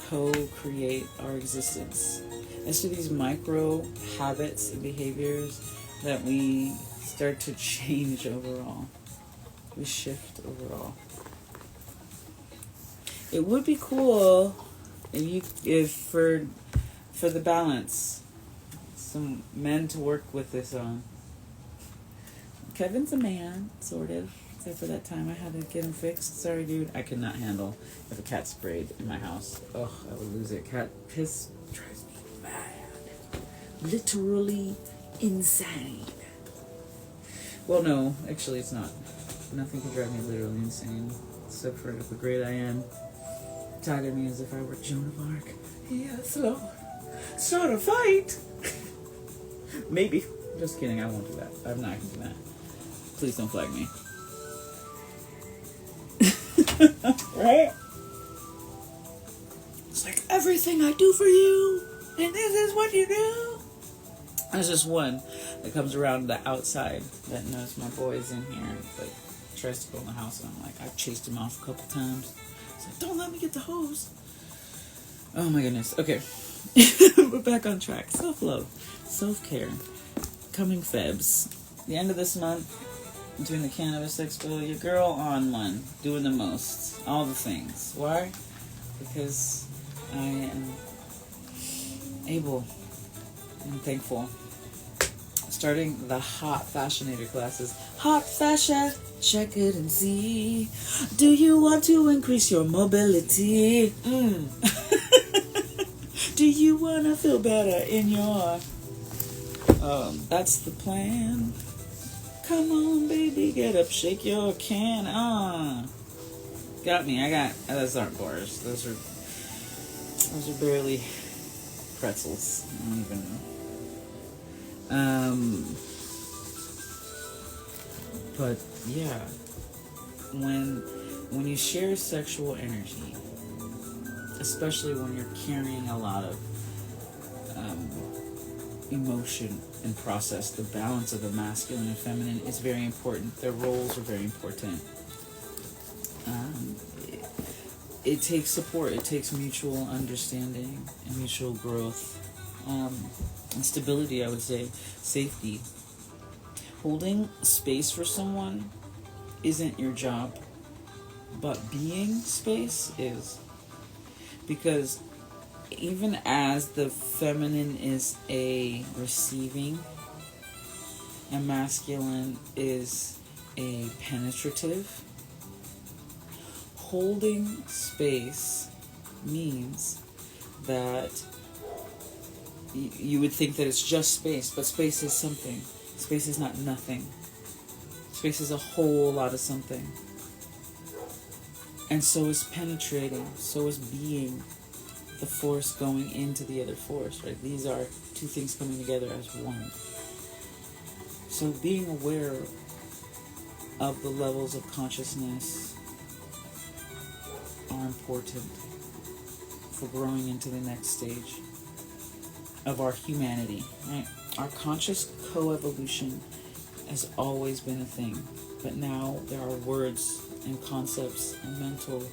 co-create our existence. It's to these micro habits and behaviors that we start to change overall. We shift overall. It would be cool if for the balance, some men to work with this on. Kevin's a man, sort of. Except for that time I had to get him fixed. Sorry, dude. I could not handle if a cat sprayed in my house. Ugh, I would lose it. Cat piss drives me mad. Literally insane. Well, no. Actually, it's not. Nothing can drive me literally insane. Except for how great I am. Target me as if I were Joan of Arc. Yes, Lord. Start a fight. Maybe. Just kidding. I won't do that. I'm not gonna do that. Please don't flag me. Right? It's like everything I do for you, and this is what you do. There's just one that comes around the outside that knows my boy's in here, but tries to go in the house, and I'm like, I've chased him off a couple times. It's like, don't let me get the hose. Oh my goodness. Okay. We're back on track. Self-love. Self-care. Coming Febs. The end of this month, between the Cannabis Expo, your girl on one. Doing the most. All the things. Why? Because I am able and thankful. Starting the hot fascinator classes. Hot fashion. Check it and see. Do you want to increase your mobility? Do you want to feel better in your... that's the plan. Come on, baby. Get up. Shake your can. Got me. Those aren't bars. Those are barely pretzels. I don't even know. But yeah, when you share sexual energy, especially when you're carrying a lot of emotion and process, the balance of the masculine and feminine is very important. Their roles are very important. It takes support. It takes mutual understanding and mutual growth, and stability, I would say, safety. Holding space for someone isn't your job, but being space is. Because even as the feminine is a receiving and masculine is a penetrative, holding space means that you would think that it's just space, but space is something. Space is not nothing. Space is a whole lot of something. And so is penetrating, so is being, the force going into the other force, right? These are two things coming together as one. So being aware of the levels of consciousness are important for growing into the next stage of our humanity, right? Our conscious co-evolution has always been a thing, but now there are words and concepts and mental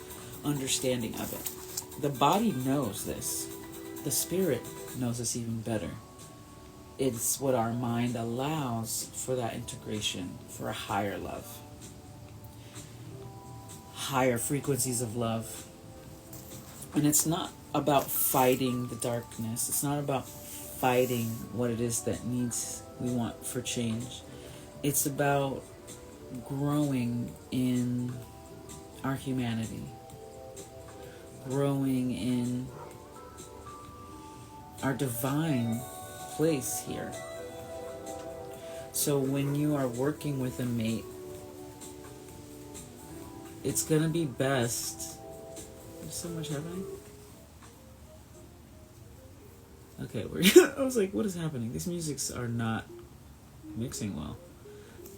understanding of it. The body knows this. The spirit knows this even better. It's what our mind allows for that integration, for a higher love. Higher frequencies of love. And it's not about fighting the darkness. It's not about fighting what it is that we want for change. It's about growing in our humanity. Growing in our divine place here. So when you are working with a mate, it's going to be best. There's so much happening. Okay, I was like, what is happening? These musics are not mixing well.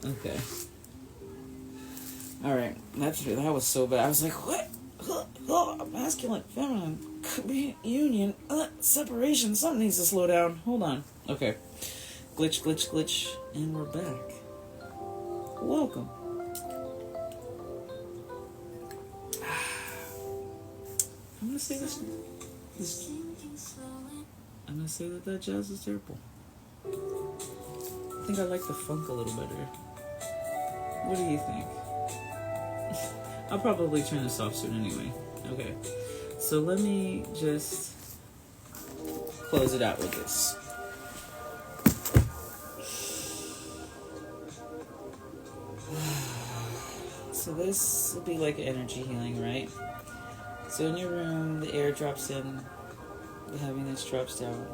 Okay. Alright, that was so bad. I was like, what? Masculine, feminine, union, separation. Something needs to slow down. Hold on. Okay. Glitch, glitch, glitch. And we're back. Welcome. I'm gonna say this. I'm gonna say that jazz is terrible. I think I like the funk a little better. What do you think? I'll probably turn this off soon anyway. Okay. So let me just close it out with this. So this will be like energy healing, right? So in your room, the air drops in, the heaviness drops down,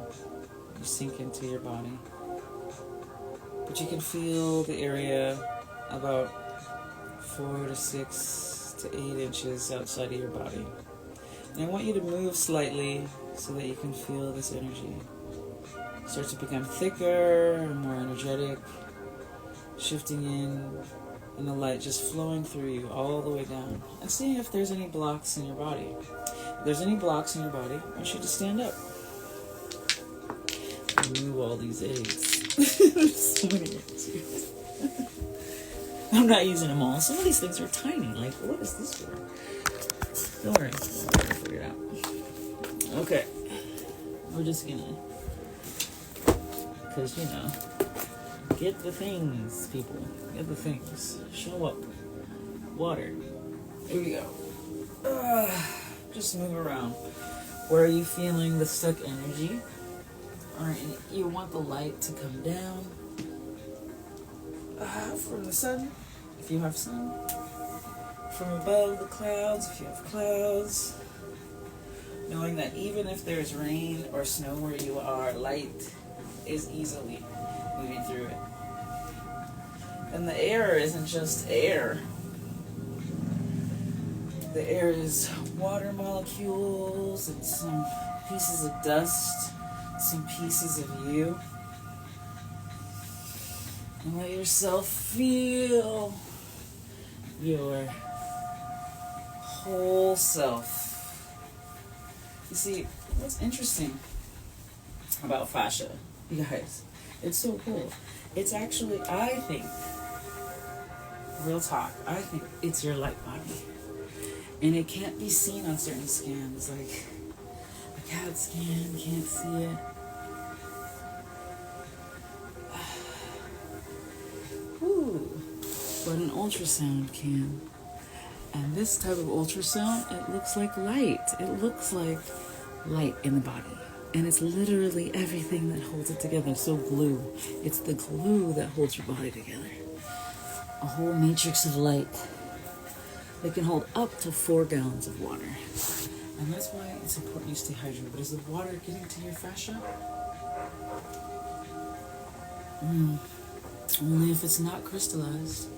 you sink into your body. But you can feel the area about 4 to 6 to 8 inches outside of your body. And I want you to move slightly so that you can feel this energy. Start to become thicker and more energetic, shifting in, and the light just flowing through you all the way down. And seeing if there's any blocks in your body. If there's any blocks in your body, I want you to stand up. Ooh, all these eggs. There's so many eggs here. I'm not using them all. Some of these things are tiny. Like, what is this for? Don't worry. We'll figure it out. Okay. We're just gonna... Because, you know, get the things, people. Get the things. Show up. Water. Here we go. Just move around. Where are you feeling the stuck energy? Alright, you want the light to come down from the sun, if you have sun. From above the clouds, if you have clouds. Knowing that even if there's rain or snow where you are, light is easily moving through it. And the air isn't just air. The air is water molecules and some pieces of dust, some pieces of you. And let yourself feel your whole self. You see, what's interesting about fascia, you guys, it's so cool. It's actually, I think, real talk, I think it's your light body. And it can't be seen on certain scans, like a CAT scan, can't see it. Ooh, but an ultrasound can. And this type of ultrasound, it looks like light. It looks like light in the body. And it's literally everything that holds it together. So glue. It's the glue that holds your body together. A whole matrix of light. It can hold up to 4 gallons of water. And that's why it's important you stay hydrated. But is the water getting to your fascia? Only if it's not crystallized.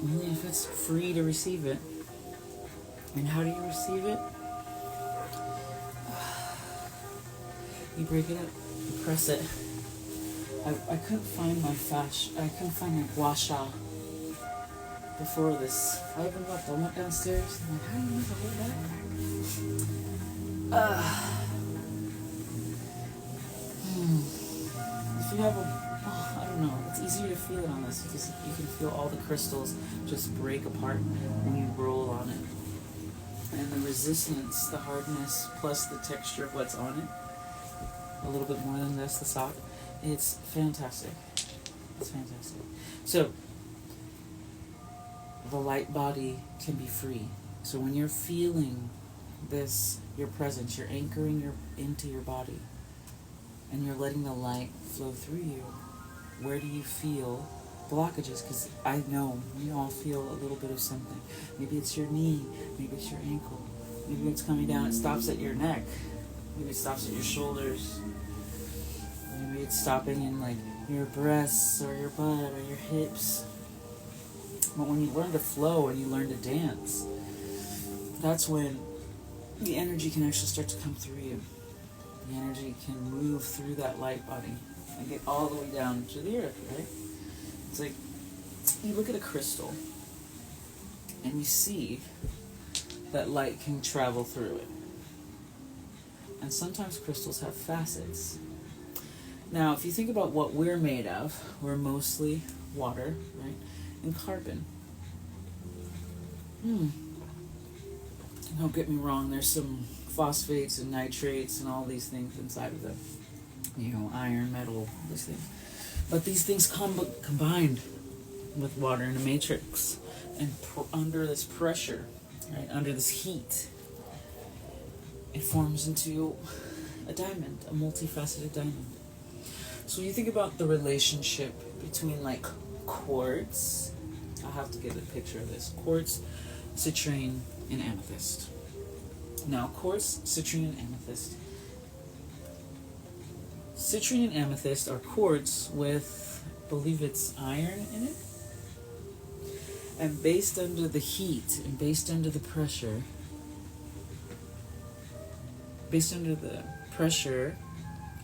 Only if it's free to receive it. And how do you receive it? You break it up, you press it. I couldn't find my fascia, I couldn't find my gua sha before this. I opened up, I went downstairs, I'm like, how do you move a whole backpack? If you have I don't know, it's easier to feel it on this because you can feel all the crystals just break apart when you roll on it. And the resistance, the hardness, plus the texture of what's on it, a little bit more than this, the sock, it's fantastic. It's fantastic. So, the light body can be free. So when you're feeling this, your presence, you're anchoring into your body, and you're letting the light flow through you. Where do you feel blockages? Because I know we all feel a little bit of something. Maybe it's your knee, maybe it's your ankle, maybe it's coming down, it stops at your neck, maybe it stops at your shoulders, maybe it's stopping in like your breasts or your butt or your hips. But when you learn to flow and you learn to dance, that's when the energy can actually start to come through you. The energy can move through that light body and get all the way down to the earth, right? It's like, you look at a crystal and you see that light can travel through it. And sometimes crystals have facets. Now, if you think about what we're made of, we're mostly water, right? And carbon. Don't get me wrong, there's some phosphates and nitrates and all these things inside of them. You know, iron, metal, all these things. But these things combined with water in a matrix and under this pressure, right, under this heat, it forms into a diamond, a multifaceted diamond. So you think about the relationship between like quartz, I'll have to get a picture of this, quartz, citrine, and amethyst. Now, quartz, citrine, and amethyst. Citrine and amethyst are quartz with, I believe it's iron in it. And based under the heat and based under the pressure, based under the pressure,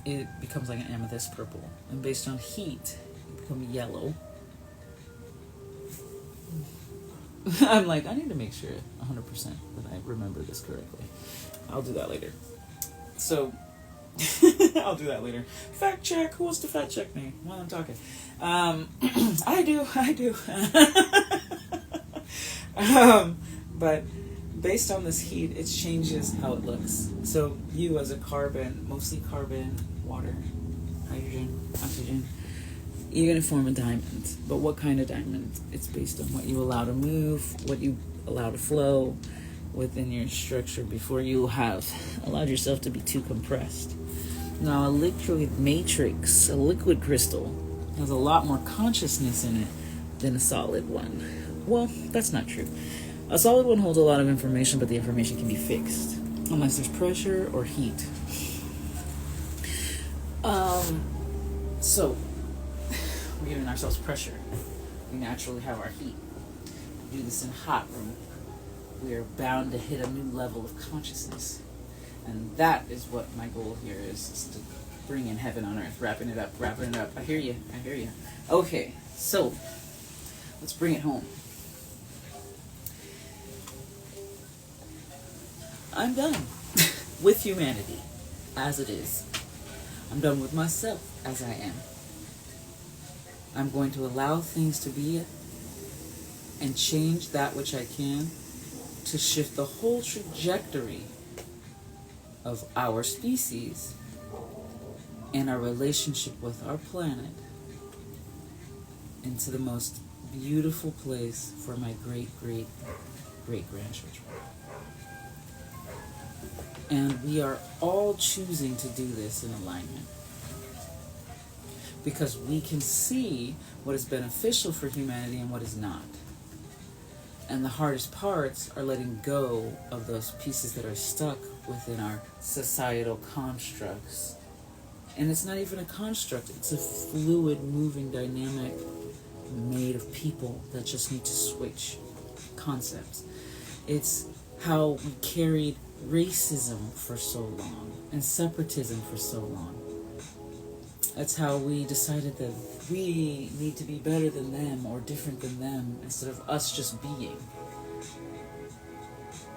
it becomes like an amethyst purple. And based on heat, it becomes yellow. I'm like, I need to make sure 100% that I remember this correctly. I'll do that later. So, I'll do that later. Fact check. Who wants to fact check me while I'm talking? I do. But based on this heat, it changes how it looks. So you as a carbon, mostly carbon, water, hydrogen, oxygen, you're going to form a diamond. But what kind of diamond? It's based on what you allow to move, what you allow to flow within your structure before you have allowed yourself to be too compressed. Now, a liquid matrix, a liquid crystal, has a lot more consciousness in it than a solid one. Well, that's not true. A solid one holds a lot of information, but the information can be fixed unless there's pressure or heat. So we're giving ourselves pressure. We naturally have our heat. We do this in a hot room. We are bound to hit a new level of consciousness. And that is what my goal here is to bring in heaven on earth, wrapping it up. I hear you. Okay, so let's bring it home. I'm done with humanity as it is. I'm done with myself as I am. I'm going to allow things to be and change that which I can to shift the whole trajectory of our species and our relationship with our planet into the most beautiful place for my great-great-great-grandchildren. And we are all choosing to do this in alignment because we can see what is beneficial for humanity and what is not. And the hardest parts are letting go of those pieces that are stuck within our societal constructs. And it's not even a construct, it's a fluid, moving dynamic made of people that just need to switch concepts. It's how we carried racism for so long and separatism for so long. That's how we decided that we need to be better than them or different than them instead of us just being.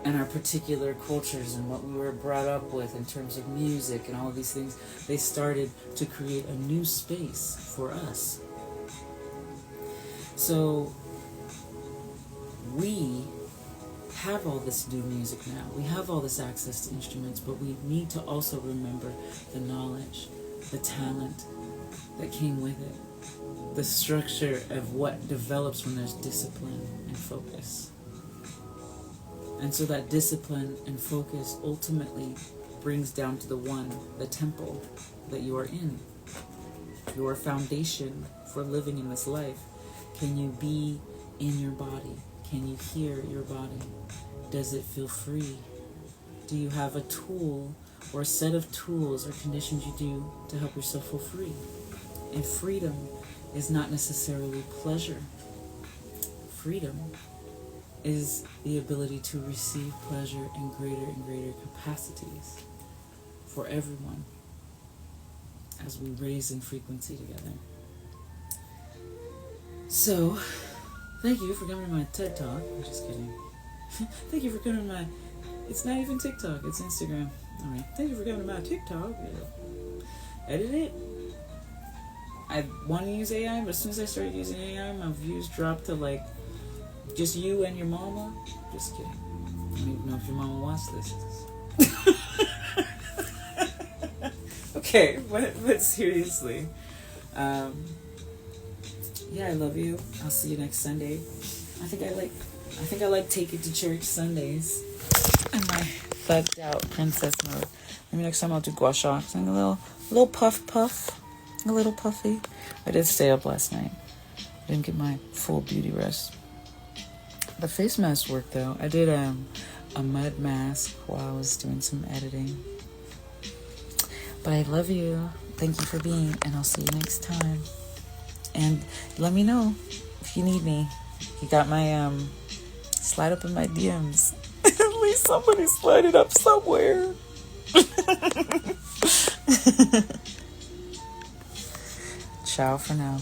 And our particular cultures and what we were brought up with in terms of music and all of these things, they started to create a new space for us. So we have all this new music now. We have all this access to instruments, but we need to also remember the knowledge, the talent that came with it, the structure of what develops when there's discipline and focus. And so that discipline and focus ultimately brings down to the one, the temple that you are in, your foundation for living in this life. Can you be in your body? Can you hear your body? Does it feel free? Do you have a tool or a set of tools or conditions you do to help yourself feel free? And freedom is not necessarily pleasure. Freedom is the ability to receive pleasure in greater and greater capacities for everyone as we raise in frequency together. So, thank you for coming to my TED Talk. I'm just kidding. Thank you for coming to my... It's not even TikTok, it's Instagram. Alright, thank you for coming to my TikTok. Edit it. I want to use AI, but as soon as I started using AI, my views dropped to like just you and your mama. Just kidding. I don't even know if your mama watched this. Okay, but seriously. Yeah, I love you. I'll see you next Sunday. I think I like Take It to Church Sundays. In my thugged out princess mode. Maybe next time I'll do gua sha. Sing a little puff. A little puffy. I did stay up last night. Didn't get my full beauty rest. The face mask worked though. I did a mud mask while I was doing some editing. But I love you. Thank you for being, and I'll see you next time. And let me know if you need me. You got my slide up in my DMs. At least somebody slide it up somewhere. Ciao for now.